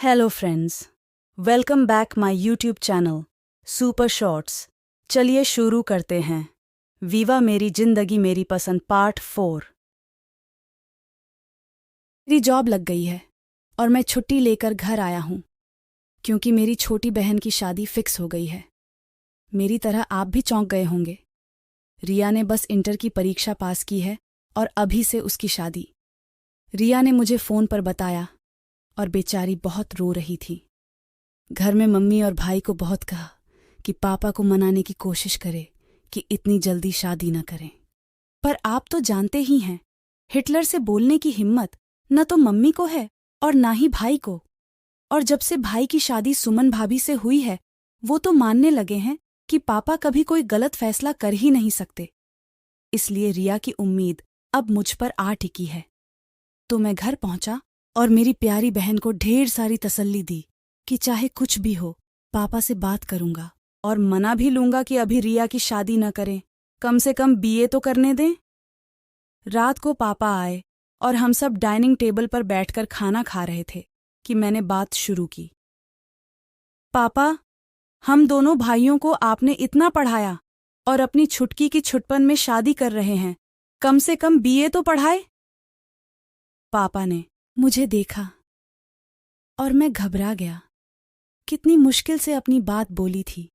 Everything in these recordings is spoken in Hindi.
Hello friends, welcome back my YouTube channel super shorts. चलिए शुरू करते हैं। वीवा मेरी जिंदगी मेरी पसंद पार्ट 4। मेरी जॉब लग गई है और मैं छुट्टी लेकर घर आया हूँ क्योंकि मेरी छोटी बहन की शादी फिक्स हो गई है। मेरी तरह आप भी चौंक गए होंगे। रिया ने बस इंटर की परीक्षा पास की है और अभी से उसकी शादी। रिया ने मुझे फ़ोन पर बताया और बेचारी बहुत रो रही थी। घर में मम्मी और भाई को बहुत कहा कि पापा को मनाने की कोशिश करे कि इतनी जल्दी शादी न करें, पर आप तो जानते ही हैं, हिटलर से बोलने की हिम्मत न तो मम्मी को है और ना ही भाई को। और जब से भाई की शादी सुमन भाभी से हुई है, वो तो मानने लगे हैं कि पापा कभी कोई गलत फैसला कर ही नहीं सकते। इसलिए रिया की उम्मीद अब मुझ पर आ टिकी है। तो मैं घर पहुंचा और मेरी प्यारी बहन को ढेर सारी तसल्ली दी कि चाहे कुछ भी हो, पापा से बात करूंगा और मना भी लूंगा कि अभी रिया की शादी न करें, कम से कम बीए तो करने दें। रात को पापा आए और हम सब डाइनिंग टेबल पर बैठकर खाना खा रहे थे कि मैंने बात शुरू की। पापा, हम दोनों भाइयों को आपने इतना पढ़ाया और अपनी छुटकी की छुटपन में शादी कर रहे हैं, कम से कम बीए तो पढ़ाए। पापा ने मुझे देखा और मैं घबरा गया। कितनी मुश्किल से अपनी बात बोली थी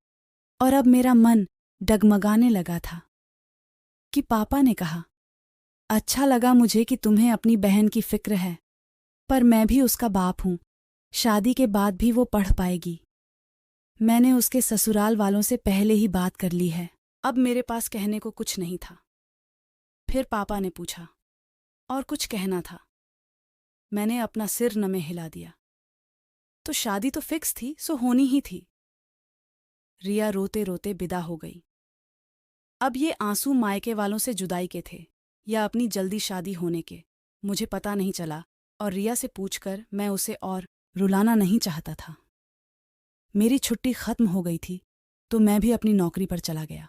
और अब मेरा मन डगमगाने लगा था कि पापा ने कहा, अच्छा लगा मुझे कि तुम्हें अपनी बहन की फिक्र है, पर मैं भी उसका बाप हूं, शादी के बाद भी वो पढ़ पाएगी। मैंने उसके ससुराल वालों से पहले ही बात कर ली है। अब मेरे पास कहने को कुछ नहीं था। फिर पापा ने पूछा, और कुछ कहना था? मैंने अपना सिर न में हिला दिया। तो शादी तो फिक्स थी, सो होनी ही थी। रिया रोते रोते विदा हो गई। अब ये आंसू मायके वालों से जुदाई के थे या अपनी जल्दी शादी होने के, मुझे पता नहीं चला, और रिया से पूछकर मैं उसे और रुलाना नहीं चाहता था। मेरी छुट्टी खत्म हो गई थी तो मैं भी अपनी नौकरी पर चला गया।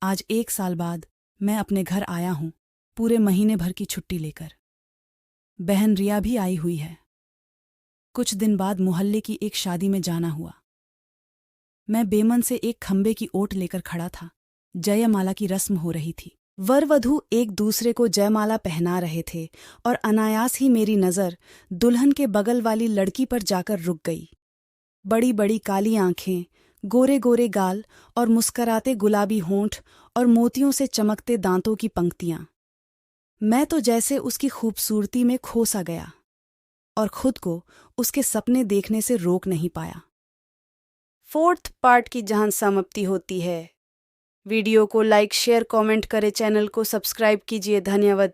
आज 1 साल बाद मैं अपने घर आया हूं, पूरे महीने भर की छुट्टी लेकर। बहन रिया भी आई हुई है। कुछ दिन बाद मोहल्ले की एक शादी में जाना हुआ। मैं बेमन से एक खंबे की ओट लेकर खड़ा था। जयमाला की रस्म हो रही थी। वर वधू एक दूसरे को जयमाला पहना रहे थे और अनायास ही मेरी नज़र दुल्हन के बगल वाली लड़की पर जाकर रुक गई। बड़ी बड़ी काली आंखें, गोरे गोरे गाल और मुस्कराते गुलाबी होंठ और मोतियों से चमकते दांतों की पंक्तियां। मैं तो जैसे उसकी खूबसूरती में खो सा गया और खुद को उसके सपने देखने से रोक नहीं पाया। 4th पार्ट की जहां समाप्ति होती है। वीडियो को लाइक शेयर कमेंट करें, चैनल को सब्सक्राइब कीजिए। धन्यवाद।